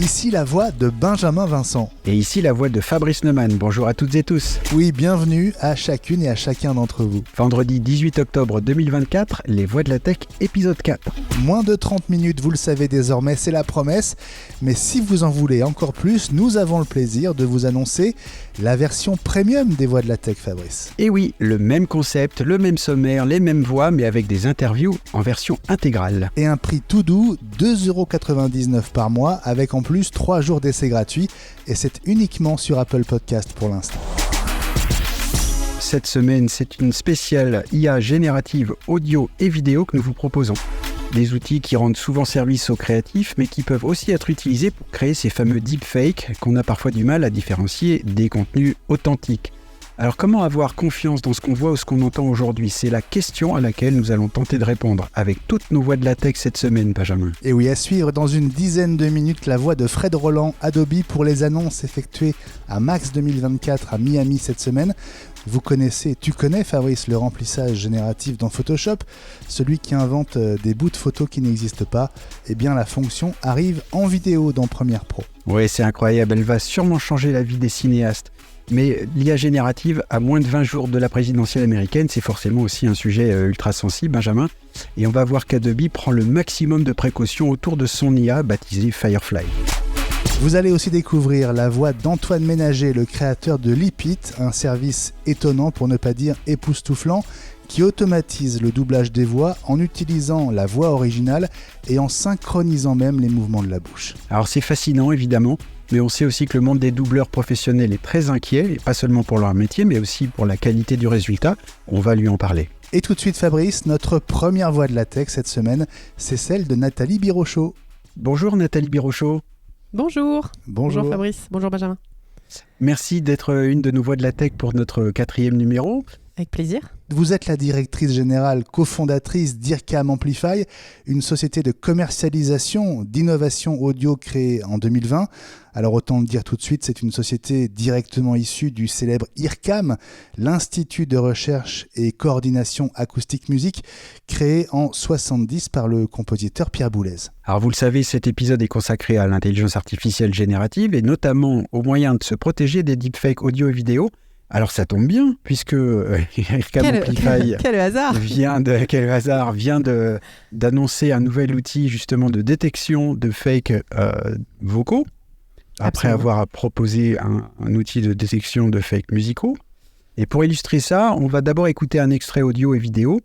Ici la voix de Benjamin Vincent. Et ici la voix de Fabrice Neumann. Bonjour à toutes et tous. Oui, bienvenue à chacune et à chacun d'entre vous. Vendredi 18 octobre 2024, les voix de la tech, épisode 4. Moins de 30 minutes, vous le savez désormais, c'est la promesse. Mais si vous en voulez encore plus, nous avons le plaisir de vous annoncer la version premium des voix de la tech, Fabrice. Et oui, le même concept, le même sommaire, les mêmes voix, mais avec des interviews en version intégrale. Et un prix tout doux, 2,99€ par mois, avec en plus 3 jours d'essai gratuit. Et c'est uniquement sur Apple Podcast pour l'instant. Cette semaine, c'est une spéciale IA générative audio et vidéo que nous vous proposons. Des outils qui rendent souvent service aux créatifs, mais qui peuvent aussi être utilisés pour créer ces fameux deepfakes qu'on a parfois du mal à différencier des contenus authentiques. Alors comment avoir confiance dans ce qu'on voit ou ce qu'on entend aujourd'hui ? C'est la question à laquelle nous allons tenter de répondre avec toutes nos voix de la tech cette semaine, Benjamin. Et oui, à suivre dans une dizaine de minutes, la voix de Fred Roland, Adobe, pour les annonces effectuées à Max 2024 à Miami cette semaine. Tu connais Fabrice, le remplissage génératif dans Photoshop, celui qui invente des bouts de photos qui n'existent pas. Eh bien la fonction arrive en vidéo dans Premiere Pro. Oui, c'est incroyable, elle va sûrement changer la vie des cinéastes. Mais l'IA générative, à moins de 20 jours de la présidentielle américaine, c'est forcément aussi un sujet ultra sensible, Benjamin. Et on va voir qu'Adobe prend le maximum de précautions autour de son IA baptisée Firefly. Vous allez aussi découvrir la voix d'Antoine Ménager, le créateur de Lipit, un service étonnant pour ne pas dire époustouflant, qui automatise le doublage des voix en utilisant la voix originale et en synchronisant même les mouvements de la bouche. Alors c'est fascinant évidemment, mais on sait aussi que le monde des doubleurs professionnels est très inquiet, et pas seulement pour leur métier, mais aussi pour la qualité du résultat. On va lui en parler. Et tout de suite Fabrice, notre première voix de la tech cette semaine, c'est celle de Nathalie Birochot. Bonjour Nathalie Birochot. Bonjour. Bonjour Fabrice, bonjour Benjamin. Merci d'être une de nos voix de la tech pour notre 4e numéro. Avec plaisir. Vous êtes la directrice générale cofondatrice d'IRCAM Amplify, une société de commercialisation d'innovation audio créée en 2020. Alors autant le dire tout de suite, c'est une société directement issue du célèbre IRCAM, l'Institut de recherche et coordination acoustique musique, créé en 1970 par le compositeur Pierre Boulez. Alors vous le savez, cet épisode est consacré à l'intelligence artificielle générative et notamment aux moyens de se protéger des deepfakes audio et vidéo. Alors ça tombe bien, puisque IRCAM Amplify vient d'annoncer un nouvel outil justement de détection de fakes vocaux, après avoir proposé un outil de détection de fakes musicaux. Et pour illustrer ça, on va d'abord écouter un extrait audio et vidéo.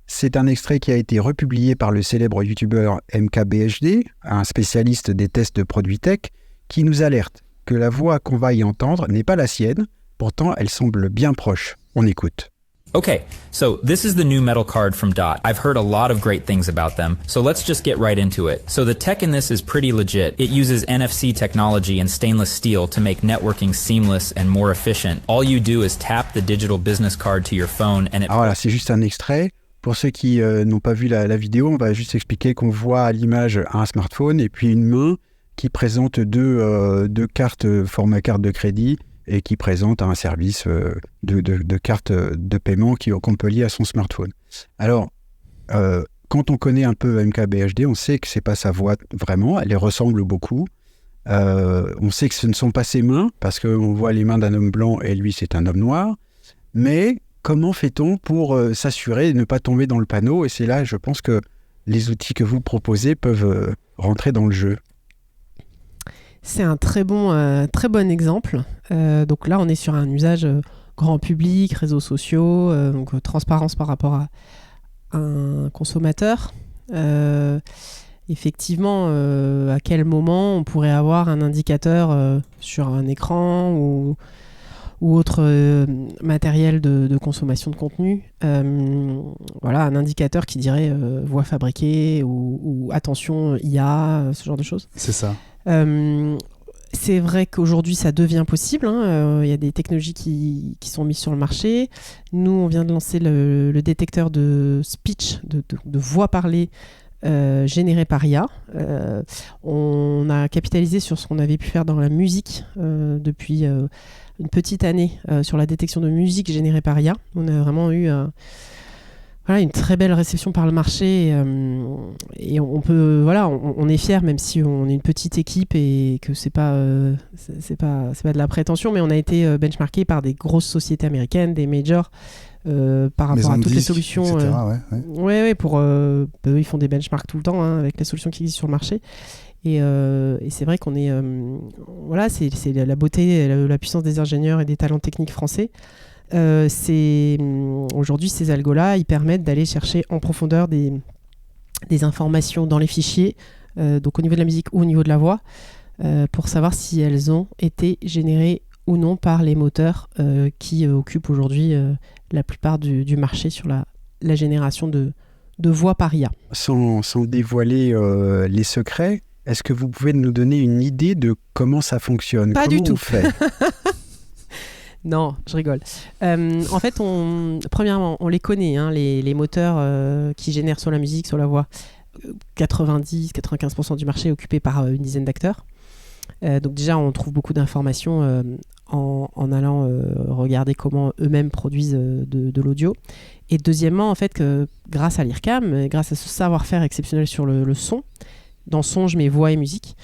C'est un extrait qui a été republié par le célèbre youtubeur MKBHD, un spécialiste des tests de produits tech, qui nous alerte que la voix qu'on va y entendre n'est pas la sienne. Pourtant, elle semble bien proche. On écoute. Okay, so this is the new metal card from Dot. I've heard a lot of great things about them, so let's just get right into it. So the tech in this is pretty legit. It uses NFC technology and stainless steel to make networking seamless and more efficient. All you do is tap the digital business card to your phone and it... Alors voilà, c'est juste un extrait. Pour ceux qui n'ont pas vu la vidéo, on va juste expliquer qu'on voit à l'image un smartphone et puis une main qui présente deux cartes, format carte de crédit, et qui présente un service de carte de paiement qu'on peut lier à son smartphone. Alors, quand on connaît un peu MKBHD, on sait que ce n'est pas sa voix vraiment, elle les ressemble beaucoup. On sait que ce ne sont pas ses mains, parce qu'on voit les mains d'un homme blanc et lui, c'est un homme noir. Mais comment fait-on pour s'assurer de ne pas tomber dans le panneau ? Et c'est là, je pense que les outils que vous proposez peuvent rentrer dans le jeu. C'est un très bon exemple. Donc là, on est sur un usage grand public, réseaux sociaux, donc transparence par rapport à un consommateur. Effectivement, à quel moment on pourrait avoir un indicateur sur un écran ou autre matériel de consommation de contenu. Voilà, un indicateur qui dirait voix fabriquée ou attention IA, ce genre de choses. C'est ça. C'est vrai qu'aujourd'hui ça devient possible, il y a des technologies qui sont mises sur le marché. Nous on vient de lancer le détecteur de speech, de voix parlée générée par IA. On a capitalisé sur ce qu'on avait pu faire dans la musique depuis une petite année sur la détection de musique générée par IA. On a vraiment eu une très belle réception par le marché et on peut on est fier, même si on est une petite équipe et que c'est pas de la prétention, mais on a été benchmarké par des grosses sociétés américaines, des majors, par rapport à toutes les solutions, etc., ils font des benchmarks tout le temps avec les solutions qui existent sur le marché. Et c'est vrai qu'on est c'est la beauté, la puissance des ingénieurs et des talents techniques français. Aujourd'hui, ces algos-là, ils permettent d'aller chercher en profondeur des informations dans les fichiers, donc au niveau de la musique ou au niveau de la voix, pour savoir si elles ont été générées ou non par les moteurs qui occupent aujourd'hui la plupart du marché sur la génération de voix par IA. Sans dévoiler les secrets, est-ce que vous pouvez nous donner une idée de comment ça fonctionne ? Pas du tout. On fait Non, je rigole. En fait, premièrement, on les connaît, les moteurs qui génèrent soit la musique, soit la voix. 90-95% du marché est occupé par une dizaine d'acteurs. Donc déjà, on trouve beaucoup d'informations en allant regarder comment eux-mêmes produisent de l'audio. Et deuxièmement, en fait, que grâce à l'IRCAM, grâce à ce savoir-faire exceptionnel sur le son, dans son, je mets voix et musique,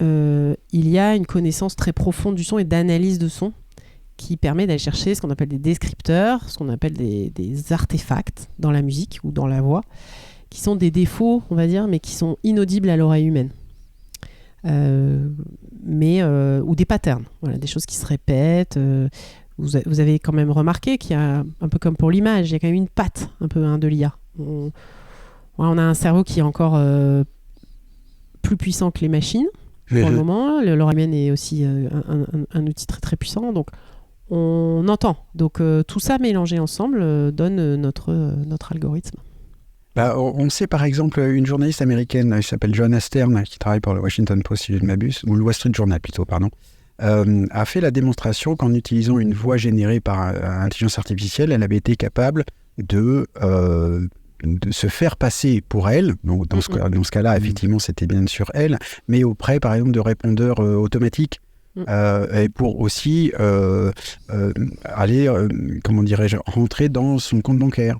il y a une connaissance très profonde du son et d'analyse de son qui permet d'aller chercher ce qu'on appelle des descripteurs, ce qu'on appelle des artefacts dans la musique ou dans la voix, qui sont des défauts, on va dire, mais qui sont inaudibles à l'oreille humaine. Ou des patterns, des choses qui se répètent. Vous avez quand même remarqué qu'il y a, un peu comme pour l'image, il y a quand même une patte un peu de l'IA. On a un cerveau qui est encore plus puissant que les machines pour le moment. L'oreille humaine est aussi un outil très très puissant, donc on entend. Donc tout ça mélangé ensemble donne notre algorithme. On sait par exemple une journaliste américaine qui s'appelle Joanna Stern, qui travaille pour le Washington Post si je ne m'abuse, ou le Wall Street Journal plutôt, a fait la démonstration qu'en utilisant une voix générée par intelligence artificielle, elle avait été capable de se faire passer pour elle. Donc dans ce cas-là, effectivement, c'était bien sûr elle, mais auprès par exemple de répondeurs automatiques. Et pour aussi aller, rentrer dans son compte bancaire.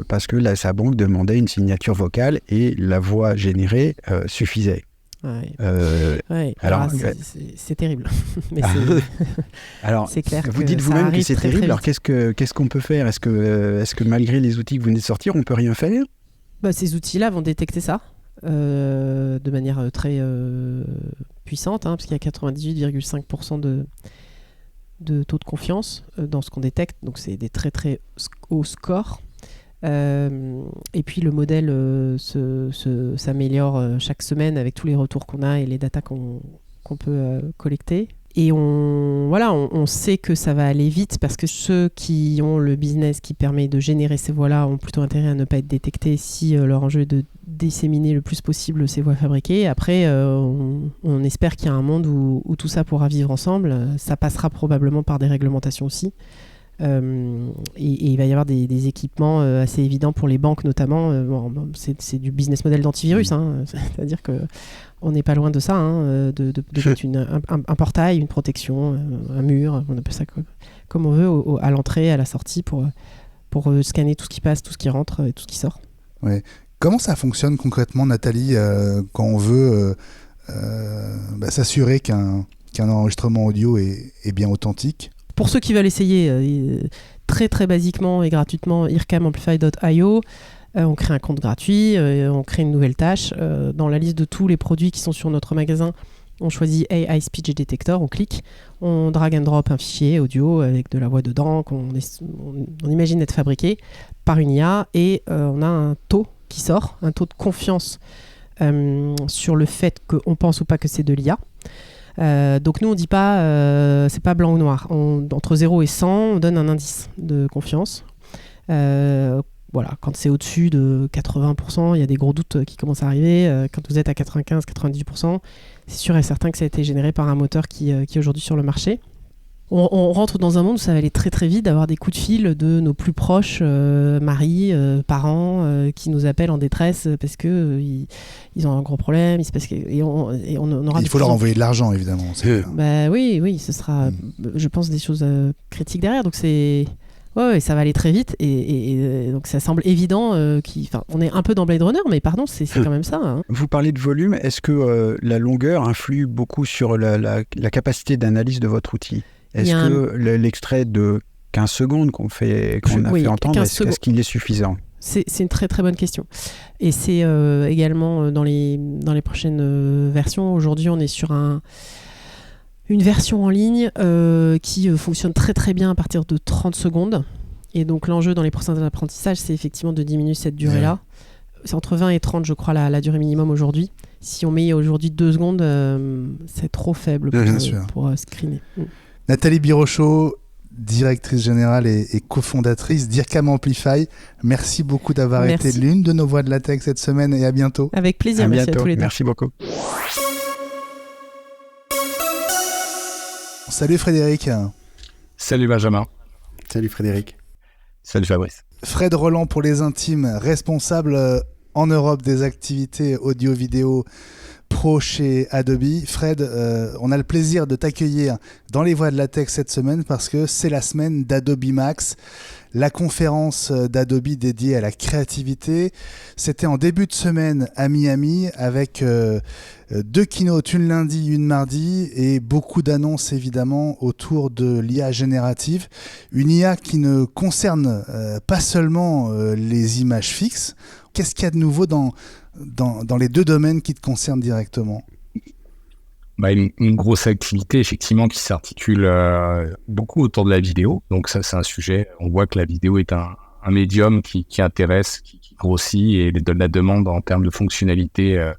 Parce que sa banque demandait une signature vocale et la voix générée suffisait. Alors, c'est terrible. Mais alors, c'est clair vous dites vous-même que c'est terrible. Alors, qu'est-ce qu'on peut faire ? Est-ce que malgré les outils que vous venez de sortir, on peut rien faire ? Ces outils-là vont détecter ça de manière très puissante, parce qu'il y a 98,5% de taux de confiance dans ce qu'on détecte. Donc, c'est des très très hauts scores. Et puis le modèle s'améliore chaque semaine avec tous les retours qu'on a et les datas qu'on peut collecter. Et on sait que ça va aller vite parce que ceux qui ont le business qui permet de générer ces voix-là ont plutôt intérêt à ne pas être détectés si leur enjeu est de disséminer le plus possible ces voix fabriquées. Après, on espère qu'il y a un monde où tout ça pourra vivre ensemble. Ça passera probablement par des réglementations aussi. Et il va y avoir des équipements assez évidents pour les banques notamment. C'est du business model d'antivirus, c'est-à-dire qu'on n'est pas loin de ça, de mettre un portail, une protection, un mur, on appelle ça comme on veut, à l'entrée, à la sortie, pour scanner tout ce qui passe, tout ce qui rentre et tout ce qui sort. Ouais. Comment ça fonctionne concrètement, Nathalie, quand on veut s'assurer qu'un enregistrement audio est bien authentique ? Pour ceux qui veulent essayer très très basiquement et gratuitement, ircamamplify.io, on crée un compte gratuit, on crée une nouvelle tâche. Dans la liste de tous les produits qui sont sur notre magasin, on choisit AI Speech Detector, on clique, on drag and drop un fichier audio avec de la voix dedans qu'on imagine être fabriqué par une IA et on a un taux qui sort, un taux de confiance sur le fait qu'on pense ou pas que c'est de l'IA. Donc nous on dit pas c'est pas blanc ou noir, entre 0 et 100 on donne un indice de confiance. Quand c'est au-dessus de 80%, il y a des gros doutes qui commencent à arriver. Quand vous êtes à 95-98%, c'est sûr et certain que ça a été généré par un moteur qui est aujourd'hui sur le marché. On rentre dans un monde où ça va aller très très vite d'avoir des coups de fil de nos plus proches, maris, parents, qui nous appellent en détresse parce que ils ont un gros problème. Il se passe on aura. Il faut leur envoyer de l'argent, évidemment. Oui, ce sera, je pense, des choses critiques derrière. Donc Ouais, ça va aller très vite et donc ça semble évident on est un peu dans Blade Runner, mais pardon, c'est quand même ça. Hein. Vous parlez de volume, est-ce que la longueur influe beaucoup sur la capacité d'analyse de votre outil ? Est-ce que l'extrait de 15 secondes qu'on a fait entendre, est-ce qu'il est suffisant ? C'est une très très bonne question. Et c'est également dans les prochaines versions. Aujourd'hui, on est sur une version en ligne qui fonctionne très très bien à partir de 30 secondes. Et donc l'enjeu dans les processus d'apprentissage, c'est effectivement de diminuer cette durée-là. C'est entre 20 et 30, je crois, la durée minimum aujourd'hui. Si on met aujourd'hui 2 secondes, c'est trop faible pour screener. Nathalie Birochot, directrice générale et cofondatrice d'IRCAM Amplify. Merci beaucoup d'avoir été l'une de nos voix de la tech cette semaine et à bientôt. Avec plaisir, merci à tous les deux. Merci beaucoup. Salut Frédéric. Salut Benjamin. Salut Frédéric. Salut Fabrice. Fred Roland pour les intimes, responsable en Europe des activités audio-vidéo pro chez Adobe. Fred, on a le plaisir de t'accueillir dans les voix de la tech cette semaine parce que c'est la semaine d'Adobe Max, la conférence d'Adobe dédiée à la créativité. C'était en début de semaine à Miami avec 2 keynotes, une lundi, une mardi et beaucoup d'annonces évidemment autour de l'IA générative. Une IA qui ne concerne pas seulement les images fixes. Qu'est-ce qu'il y a de nouveau dans les 2 domaines qui te concernent directement ? Une grosse activité effectivement qui s'articule beaucoup autour de la vidéo. Donc ça c'est un sujet, on voit que la vidéo est un médium qui intéresse, qui grossit et la demande en termes de fonctionnalité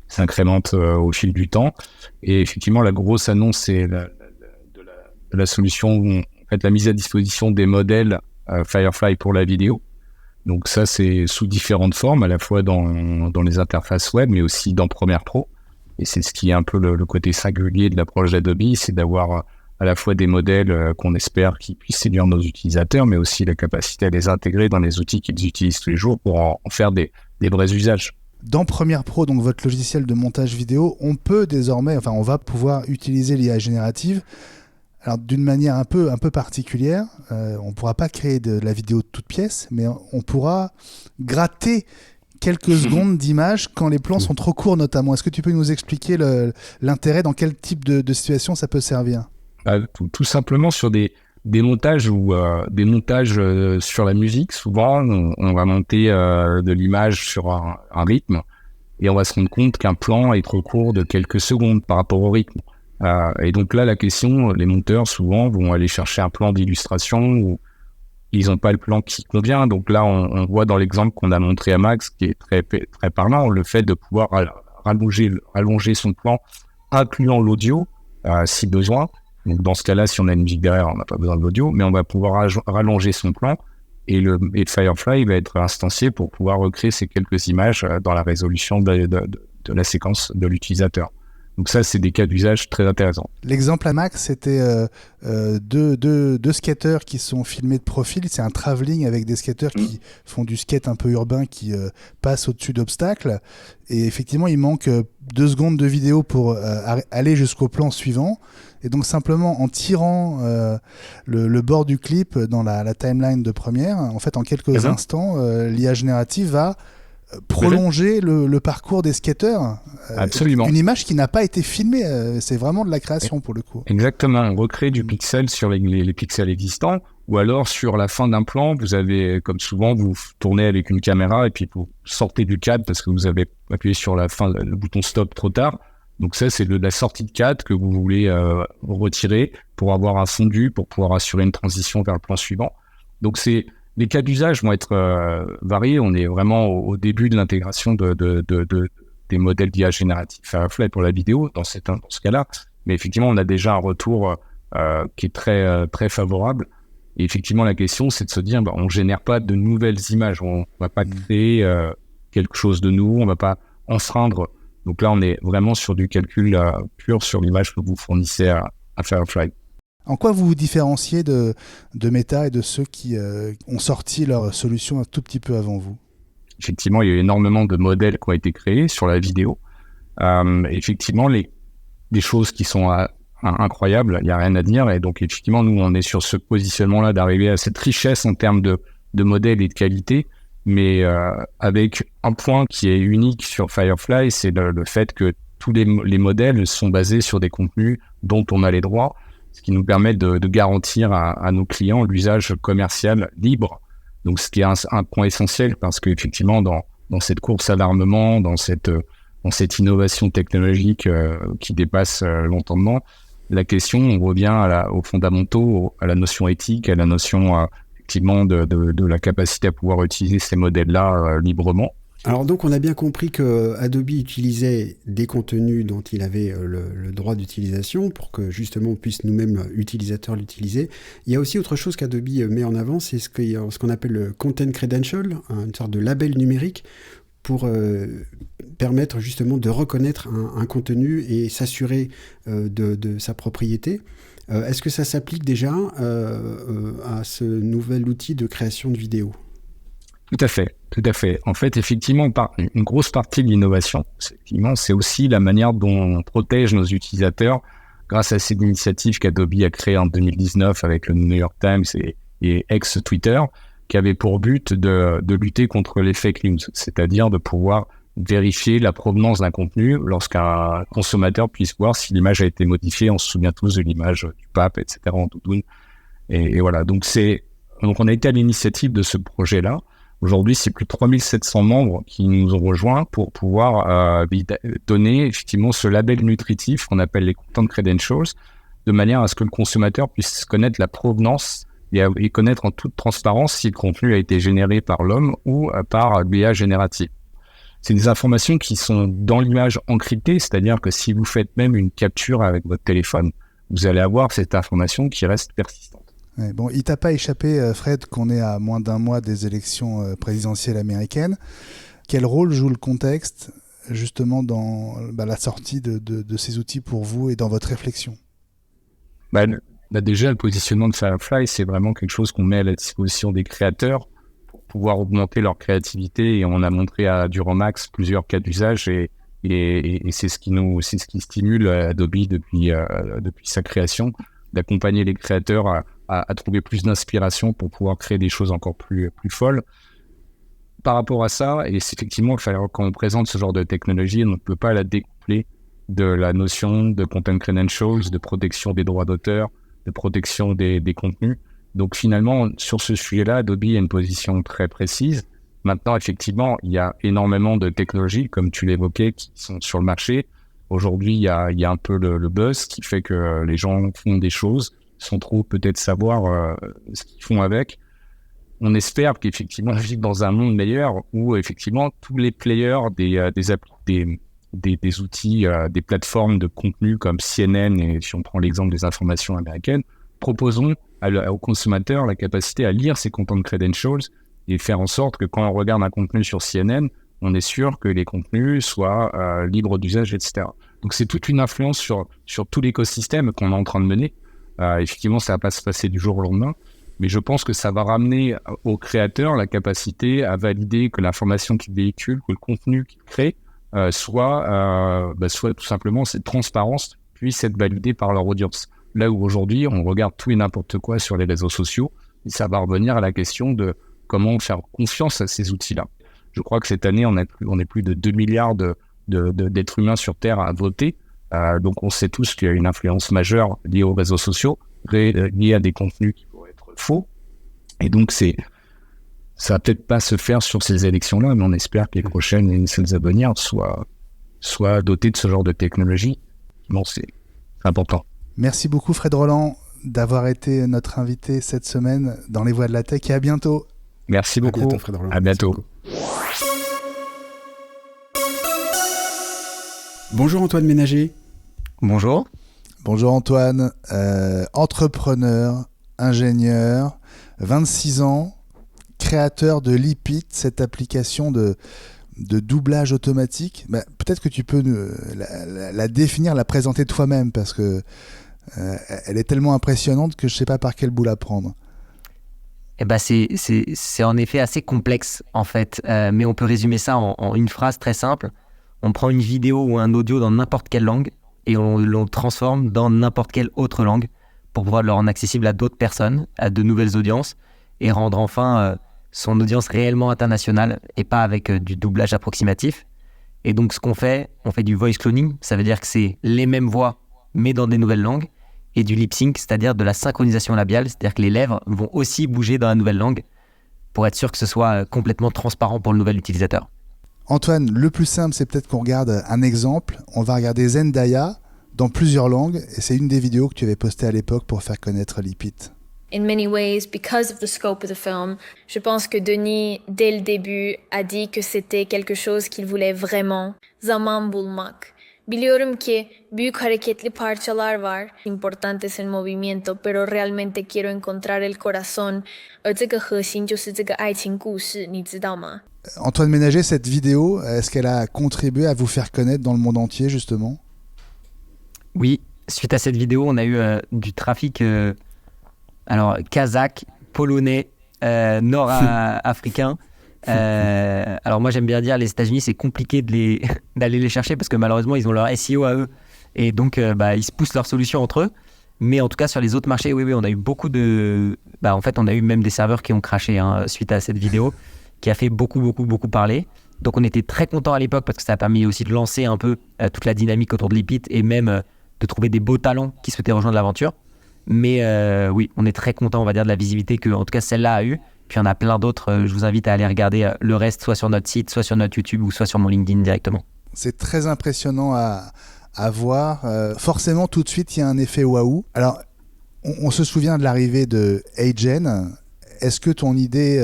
s'incrémente au fil du temps. Et effectivement la grosse annonce c'est de la solution, en fait la mise à disposition des modèles Firefly pour la vidéo. Donc ça c'est sous différentes formes, à la fois dans les interfaces web mais aussi dans Premiere Pro. Et c'est ce qui est un peu le côté singulier de l'approche d'Adobe, c'est d'avoir à la fois des modèles qu'on espère qui puissent séduire nos utilisateurs, mais aussi la capacité à les intégrer dans les outils qu'ils utilisent tous les jours pour en faire des vrais usages. Dans Premiere Pro, donc votre logiciel de montage vidéo, on va pouvoir utiliser l'IA générative. Alors d'une manière un peu particulière, on ne pourra pas créer de la vidéo de toute pièce, mais on pourra gratter quelques secondes d'image quand les plans sont trop courts notamment. Est-ce que tu peux nous expliquer l'intérêt, dans quel type de situation ça peut servir ? Tout simplement sur des montages ou des montages sur la musique. Souvent, on va monter de l'image sur un rythme et on va se rendre compte qu'un plan est trop court de quelques secondes par rapport au rythme. Et donc là, la question, les monteurs souvent vont aller chercher un plan d'illustration où ils n'ont pas le plan qui convient. Donc là, on voit dans l'exemple qu'on a montré à Max, qui est très, très parlant, le fait de pouvoir rallonger son plan, incluant l'audio, si besoin. Donc dans ce cas-là, si on a une musique derrière, on n'a pas besoin de l'audio, mais on va pouvoir rallonger son plan et Firefly va être instancié pour pouvoir recréer ces quelques images dans la résolution de la séquence de l'utilisateur. Donc ça, c'est des cas d'usage très intéressants. L'exemple à Max, c'était deux skateurs qui sont filmés de profil. C'est un travelling avec des skateurs qui font du skate un peu urbain, qui passent au-dessus d'obstacles. Et effectivement, il manque 2 secondes de vidéo pour aller jusqu'au plan suivant. Et donc simplement en tirant le bord du clip dans la timeline de Premiere, en fait en quelques instants, l'IA générative va prolonger le parcours des skateurs. Absolument. Une image qui n'a pas été filmée, c'est vraiment de la création pour le coup. Exactement, on recrée du pixel sur les pixels existants, ou alors sur la fin d'un plan, vous avez, comme souvent, vous tournez avec une caméra et puis vous sortez du cadre parce que vous avez appuyé sur le bouton stop trop tard. Donc ça, c'est de la sortie de cadre que vous voulez retirer pour avoir un fondu, pour pouvoir assurer une transition vers le plan suivant. Donc les cas d'usage vont être variés. On est vraiment au début de l'intégration des modèles d'IA générative Firefly pour la vidéo dans ce cas-là. Mais effectivement, on a déjà un retour qui est très, très favorable. Et effectivement, la question, c'est de se dire, on ne génère pas de nouvelles images. On ne va pas créer quelque chose de nouveau. On ne va pas enfreindre. Donc là, on est vraiment sur du calcul pur sur l'image que vous fournissez à Firefly. En quoi vous vous différenciez de Meta et de ceux qui ont sorti leur solution un tout petit peu avant vous ? Effectivement, il y a eu énormément de modèles qui ont été créés sur la vidéo. Effectivement, des choses qui sont incroyable, il n'y a rien à dire. Et donc, effectivement, nous, on est sur ce positionnement-là d'arriver à cette richesse en termes de modèles et de qualité, mais avec un point qui est unique sur Firefly, c'est le fait que tous les modèles sont basés sur des contenus dont on a les droits, ce qui nous permet de garantir à nos clients l'usage commercial libre. Donc, ce qui est un point essentiel, parce qu'effectivement, dans cette course à l'armement, dans cette innovation technologique qui dépasse l'entendement, la question, on revient aux fondamentaux, à la notion éthique, à la notion effectivement de la capacité à pouvoir utiliser ces modèles-là librement. Alors donc on a bien compris que Adobe utilisait des contenus dont il avait le droit d'utilisation pour que justement on puisse nous-mêmes utilisateurs l'utiliser. Il y a aussi autre chose qu'Adobe met en avant, c'est ce qu'on appelle le Content Credential, une sorte de label numérique pour permettre justement de reconnaître un contenu et s'assurer de sa propriété. Est-ce que ça s'applique déjà à ce nouvel outil de création de vidéos ? Tout à fait. En fait, effectivement, une grosse partie de l'innovation, c'est aussi la manière dont on protège nos utilisateurs grâce à ces initiatives qu'Adobe a créées en 2019 avec le New York Times et ex-Twitter, qui avaient pour but de lutter contre les fake news, c'est-à-dire de pouvoir vérifier la provenance d'un contenu lorsqu'un consommateur puisse voir si l'image a été modifiée. On se souvient tous de l'image du pape, etc. en doudoune. Et voilà. Donc on a été à l'initiative de ce projet-là. Aujourd'hui, c'est plus de 3700 membres qui nous ont rejoints pour pouvoir donner effectivement ce label nutritif qu'on appelle les Content Credentials, de manière à ce que le consommateur puisse connaître la provenance et connaître en toute transparence si le contenu a été généré par l'homme ou par l'IA générative. C'est des informations qui sont dans l'image encryptée, c'est-à-dire que si vous faites même une capture avec votre téléphone, vous allez avoir cette information qui reste persistante. Ouais, bon, il t'a pas échappé, Fred, qu'on est à moins d'un mois des élections présidentielles américaines. Quel rôle joue le contexte, justement, dans la sortie de ces outils pour vous et dans votre réflexion ? Déjà, le positionnement de Firefly, c'est vraiment quelque chose qu'on met à la disposition des créateurs pour pouvoir augmenter leur créativité. Et on a montré à Duramax plusieurs cas d'usage et c'est ce qui stimule Adobe depuis sa création, d'accompagner les créateurs à trouver plus d'inspiration pour pouvoir créer des choses encore plus folles. Par rapport à ça, et c'est effectivement, quand on présente ce genre de technologie, on ne peut pas la découpler de la notion de content credentials, de protection des droits d'auteur, de protection des contenus. Donc finalement, sur ce sujet-là, Adobe a une position très précise. Maintenant, effectivement, il y a énormément de technologies, comme tu l'évoquais, qui sont sur le marché. Aujourd'hui, il y a un peu le buzz qui fait que les gens font des choses sans trop peut-être savoir ce qu'ils font avec. On espère qu'effectivement, on vit dans un monde meilleur où effectivement tous les players des outils, des plateformes de contenu comme CNN, et si on prend l'exemple des informations américaines, proposeront aux consommateurs la capacité à lire ces content credentials et faire en sorte que quand on regarde un contenu sur CNN, on est sûr que les contenus soient libres d'usage, etc. Donc c'est toute une influence sur tout l'écosystème qu'on est en train de mener. Effectivement, ça ne va pas se passer du jour au lendemain, mais je pense que ça va ramener aux créateurs la capacité à valider que l'information qu'ils véhiculent, que le contenu qu'ils créent, soit tout simplement cette transparence puisse être validée par leur audience. Là où aujourd'hui, on regarde tout et n'importe quoi sur les réseaux sociaux, et ça va revenir à la question de comment faire confiance à ces outils-là. Je crois que cette année, on est plus de 2 milliards d'êtres humains sur Terre à voter. Donc on sait tous qu'il y a une influence majeure liée aux réseaux sociaux, liée à des contenus qui pourraient être faux. Et donc ça va peut-être pas se faire sur ces élections-là, mais on espère que les prochaines et celles à venir soient dotées de ce genre de technologie. Bon, c'est important. Merci beaucoup Fred Roland d'avoir été notre invité cette semaine dans Les Voix de la Tech et à bientôt. Merci beaucoup. À bientôt, Fred Roland. À bientôt. Bonjour Antoine Ménager. Bonjour. Bonjour Antoine, entrepreneur, ingénieur, 26 ans, créateur de Lipit, cette application de doublage automatique. Peut-être que tu peux la définir, la présenter toi-même, parce que elle est tellement impressionnante que je ne sais pas par quel bout la prendre. C'est en effet assez complexe en fait, mais on peut résumer ça en une phrase très simple. On prend une vidéo ou un audio dans n'importe quelle langue et on le transforme dans n'importe quelle autre langue pour pouvoir le rendre accessible à d'autres personnes, à de nouvelles audiences, et rendre enfin son audience réellement internationale et pas avec du doublage approximatif. Et donc ce qu'on fait, on fait du voice cloning, ça veut dire que c'est les mêmes voix mais dans des nouvelles langues, et du lip sync, c'est-à-dire de la synchronisation labiale, c'est-à-dire que les lèvres vont aussi bouger dans la nouvelle langue pour être sûr que ce soit complètement transparent pour le nouvel utilisateur. Antoine, le plus simple, c'est peut-être qu'on regarde un exemple. On va regarder Zendaya dans plusieurs langues, et c'est une des vidéos que tu avais postées à l'époque pour faire connaître Lip It. In many ways, because of the scope of the film, je pense que Denis, dès le début, a dit que c'était quelque chose qu'il voulait vraiment. Zaman bulmak. Biliyorum ki büyük hareketli parçalar var, importantes en movimiento, pero realmente quiero encontrar el corazón, 而这个核心就是这个爱情故事，你知道吗？ Antoine Ménager, cette vidéo, est-ce qu'elle a contribué à vous faire connaître dans le monde entier, justement ? Oui, suite à cette vidéo, on a eu du trafic kazakh, polonais, nord-africain. Alors moi j'aime bien dire les États-Unis c'est compliqué d'aller les chercher parce que malheureusement ils ont leur SEO à eux et donc ils se poussent leurs solutions entre eux, mais en tout cas sur les autres marchés oui on a eu beaucoup de en fait on a eu même des serveurs qui ont crashé suite à cette vidéo qui a fait beaucoup parler. Donc on était très contents à l'époque parce que ça a permis aussi de lancer un peu toute la dynamique autour de Lip It et même de trouver des beaux talents qui souhaitaient rejoindre l'aventure. Mais oui, on est très content, on va dire, de la visibilité que, en tout cas, celle-là a eu. Puis il y en a plein d'autres. Je vous invite à aller regarder le reste, soit sur notre site, soit sur notre YouTube ou soit sur mon LinkedIn directement. C'est très impressionnant à voir. Forcément, tout de suite, il y a un effet waouh. Alors, on se souvient de l'arrivée de Agen. Est-ce que ton idée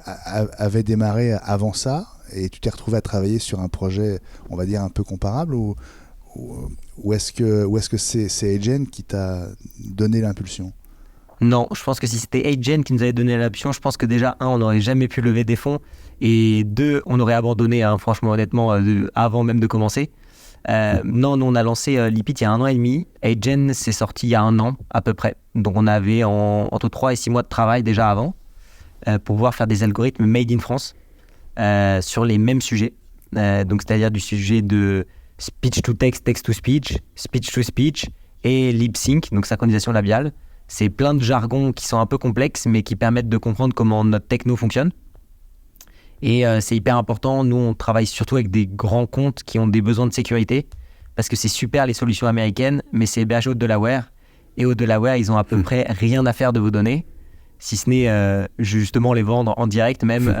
avait démarré avant ça et tu t'es retrouvé à travailler sur un projet, on va dire, un peu comparable ou est-ce que c'est Agen qui t'a donné l'impulsion ? Non, je pense que si c'était Agen qui nous avait donné l'impulsion, je pense que déjà, on n'aurait jamais pu lever des fonds et deux, on aurait abandonné, franchement, honnêtement, avant même de commencer. Non, nous, on a lancé Lip It il y a 1 an et demi. Agen, c'est sorti il y a 1 an à peu près. Donc, on avait entre 3 et 6 mois de travail déjà avant pour pouvoir faire des algorithmes made in France sur les mêmes sujets. Donc, c'est-à-dire du sujet de speech to text, text to speech, speech to speech et lip sync, donc synchronisation labiale. C'est plein de jargons qui sont un peu complexes, mais qui permettent de comprendre comment notre techno fonctionne. Et c'est hyper important. Nous, on travaille surtout avec des grands comptes qui ont des besoins de sécurité, parce que c'est super les solutions américaines, mais c'est hébergé au Delaware. Et au Delaware, ils ont à peu près rien à faire de vos données, si ce n'est justement les vendre en direct, même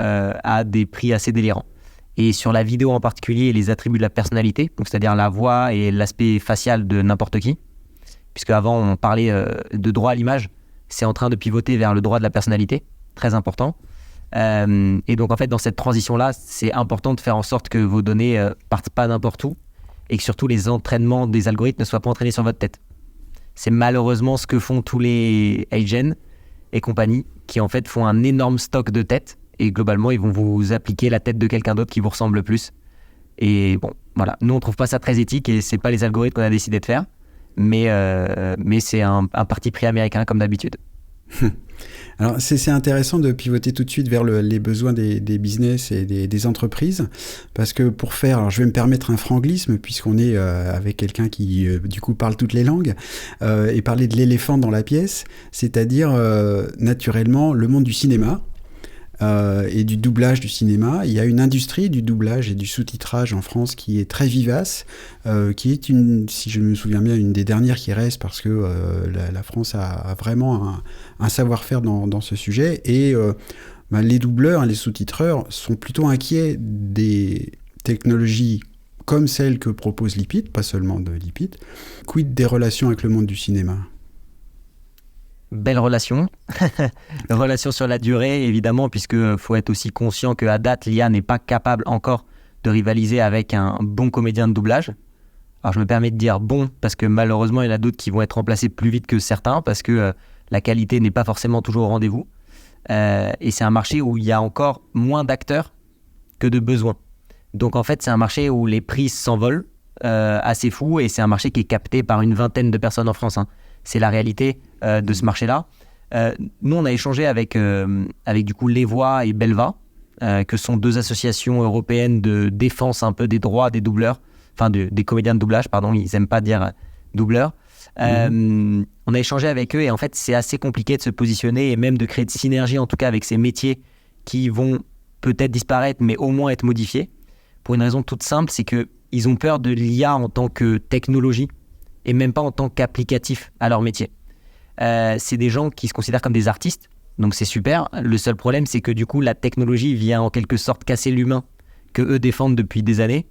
à des prix assez délirants. Et sur la vidéo en particulier, les attributs de la personnalité, donc c'est-à-dire la voix et l'aspect facial de n'importe qui, puisque avant on parlait de droit à l'image, c'est en train de pivoter vers le droit de la personnalité, très important. Et donc en fait dans cette transition-là, c'est important de faire en sorte que vos données partent pas n'importe où et que surtout les entraînements des algorithmes ne soient pas entraînés sur votre tête. C'est malheureusement ce que font tous les Agen et compagnie qui en fait font un énorme stock de têtes et globalement ils vont vous appliquer la tête de quelqu'un d'autre qui vous ressemble le plus. Et bon, voilà, nous on trouve pas ça très éthique et c'est pas les algorithmes qu'on a décidé de faire. Mais c'est un parti pris américain comme d'habitude. Alors c'est intéressant de pivoter tout de suite vers les besoins des business et des entreprises, parce que pour faire, alors je vais me permettre un franglisme puisqu'on est avec quelqu'un qui du coup parle toutes les langues, et parler de l'éléphant dans la pièce, c'est-à-dire naturellement le monde du cinéma. Et du doublage du cinéma. Il y a une industrie du doublage et du sous-titrage en France qui est très vivace, qui est, si je me souviens bien, une des dernières qui reste parce que la France a vraiment un savoir-faire dans ce sujet. Et les doubleurs et les sous-titreurs sont plutôt inquiets des technologies comme celles que propose Lip It, pas seulement de Lip It. Quid des relations avec le monde du cinéma ? Belle relation. Relation sur la durée, évidemment, puisque faut être aussi conscient qu'à date, l'IA n'est pas capable encore de rivaliser avec un bon comédien de doublage. Alors, je me permets de dire bon, parce que malheureusement, il y en a d'autres qui vont être remplacés plus vite que certains, parce que la qualité n'est pas forcément toujours au rendez-vous. Et c'est un marché où il y a encore moins d'acteurs que de besoins. Donc, en fait, c'est un marché où les prix s'envolent, assez fou, et c'est un marché qui est capté par une vingtaine de personnes en France, hein. C'est la réalité de ce marché-là. Nous, on a échangé avec du coup Levoix et Belva, que sont 2 associations européennes de défense un peu des droits des doubleurs, des comédiens de doublage, pardon, ils n'aiment pas dire doubleur. On a échangé avec eux et en fait, c'est assez compliqué de se positionner et même de créer de synergie, en tout cas avec ces métiers qui vont peut-être disparaître, mais au moins être modifiés. Pour une raison toute simple, c'est qu'ils ont peur de l'IA en tant que technologie et même pas en tant qu'applicatif à leur métier. C'est des gens qui se considèrent comme des artistes, donc c'est super. Le seul problème, c'est que du coup, la technologie vient en quelque sorte casser l'humain que eux défendent depuis des années.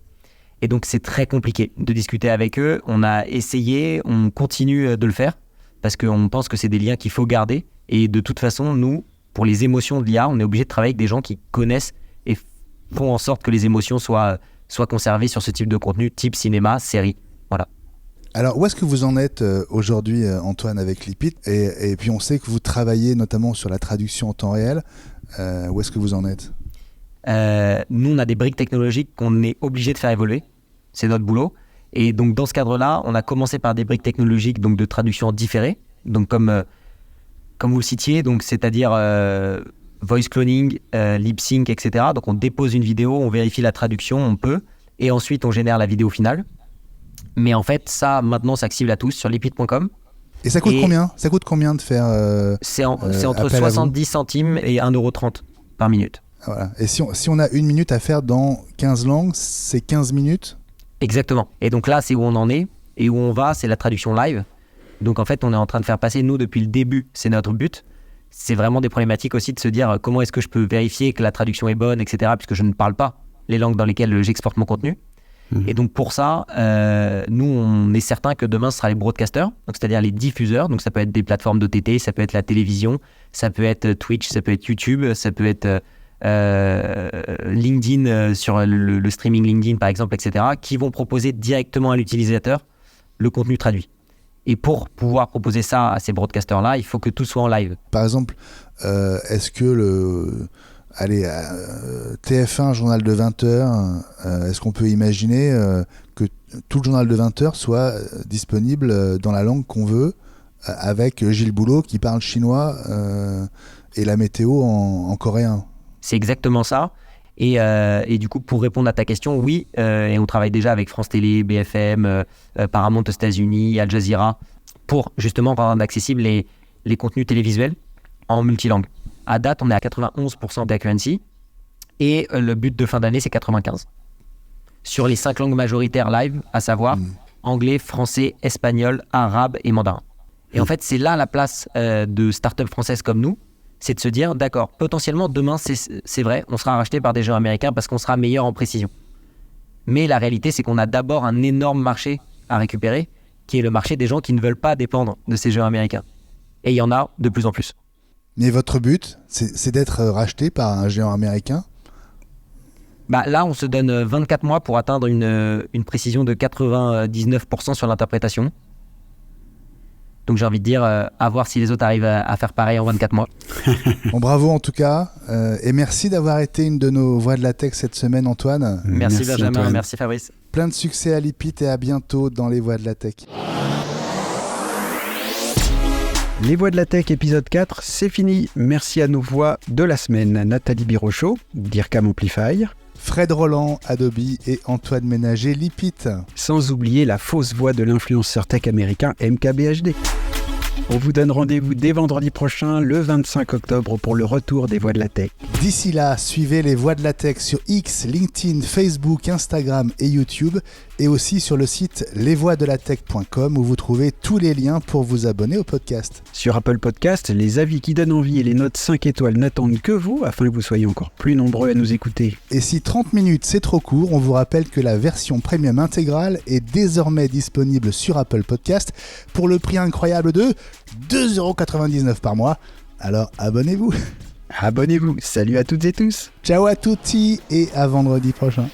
Et donc, c'est très compliqué de discuter avec eux. On a essayé, on continue de le faire parce qu'on pense que c'est des liens qu'il faut garder. Et de toute façon, nous, pour les émotions de l'IA, on est obligé de travailler avec des gens qui connaissent et font en sorte que les émotions soient conservées sur ce type de contenu, type cinéma, série. Voilà. Alors, où est-ce que vous en êtes aujourd'hui, Antoine, avec Lipit et puis, on sait que vous travaillez notamment sur la traduction en temps réel. Où est-ce que vous en êtes ? Nous, on a des briques technologiques qu'on est obligé de faire évoluer. C'est notre boulot. Et donc, dans ce cadre-là, on a commencé par des briques technologiques donc de traduction différée. Donc, comme vous le citiez, donc, c'est-à-dire voice cloning, lip sync, etc. Donc, on dépose une vidéo, on vérifie la traduction, on peut. Et ensuite, on génère la vidéo finale. Mais en fait, ça, maintenant, c'est accessible à tous sur lipit.com. Et ça coûte combien ? Ça coûte combien de faire c'est entre 70 centimes et 1,30€ par minute. Voilà. Et si on a 1 minute à faire dans 15 langues, c'est 15 minutes ? Exactement. Et donc là, c'est où on en est et où on va, c'est la traduction live. Donc en fait, on est en train de faire passer, nous, depuis le début, c'est notre but. C'est vraiment des problématiques aussi de se dire comment est-ce que je peux vérifier que la traduction est bonne, etc. Puisque je ne parle pas les langues dans lesquelles j'exporte mon contenu. Et donc pour ça, nous, on est certain que demain, ce sera les broadcasters, donc c'est-à-dire les diffuseurs. Donc ça peut être des plateformes d'OTT, ça peut être la télévision, ça peut être Twitch, ça peut être YouTube, ça peut être LinkedIn sur le streaming LinkedIn, par exemple, etc., qui vont proposer directement à l'utilisateur le contenu traduit. Et pour pouvoir proposer ça à ces broadcasters-là, il faut que tout soit en live. Par exemple, est-ce que TF1, journal de 20h, est-ce qu'on peut imaginer que tout le journal de 20h soit disponible dans la langue qu'on veut, avec Gilles Boulot qui parle chinois et la météo en coréen ? C'est exactement ça. Et du coup, pour répondre à ta question, oui, et on travaille déjà avec France Télé, BFM, Paramount aux États-Unis, Al Jazeera, pour justement rendre accessibles les contenus télévisuels en multilangue. À date, on est à 91% d'accuracy et le but de fin d'année, c'est 95%. Sur les 5 langues majoritaires live, à savoir anglais, français, espagnol, arabe et mandarin. Et en fait, c'est là la place de start-up françaises comme nous, c'est de se dire, d'accord, potentiellement demain, c'est vrai, on sera racheté par des géants américains parce qu'on sera meilleur en précision. Mais la réalité, c'est qu'on a d'abord un énorme marché à récupérer, qui est le marché des gens qui ne veulent pas dépendre de ces géants américains. Et il y en a de plus en plus. Mais votre but, c'est d'être racheté par un géant américain ? Là, on se donne 24 mois pour atteindre une précision de 99% sur l'interprétation. Donc j'ai envie de dire, à voir si les autres arrivent à faire pareil en 24 mois. Bon, bravo en tout cas. Et merci d'avoir été une de nos voix de la tech cette semaine, Antoine. Merci Benjamin, Antoine. merci Fabrice. Plein de succès à Lipit et à bientôt dans les voix de la tech. Les voix de la tech épisode 4, c'est fini. Merci à nos voix de la semaine. Nathalie Birochot, d'IRCAM Amplify. Fred Roland, Adobe et Antoine Ménager, Lipit. Sans oublier la fausse voix de l'influenceur tech américain MKBHD. On vous donne rendez-vous dès vendredi prochain, le 25 octobre, pour le retour des voix de la tech. D'ici là, suivez les voix de la tech sur X, LinkedIn, Facebook, Instagram et YouTube, et aussi sur le site lesvoixdelatech.com où vous trouvez tous les liens pour vous abonner au podcast. Sur Apple Podcast, les avis qui donnent envie et les notes 5 étoiles n'attendent que vous, afin que vous soyez encore plus nombreux à nous écouter. Et si 30 minutes c'est trop court, on vous rappelle que la version premium intégrale est désormais disponible sur Apple Podcast pour le prix incroyable de 2,99€ par mois. Alors abonnez-vous. Abonnez-vous. Salut à toutes et tous. Ciao à tutti et à vendredi prochain.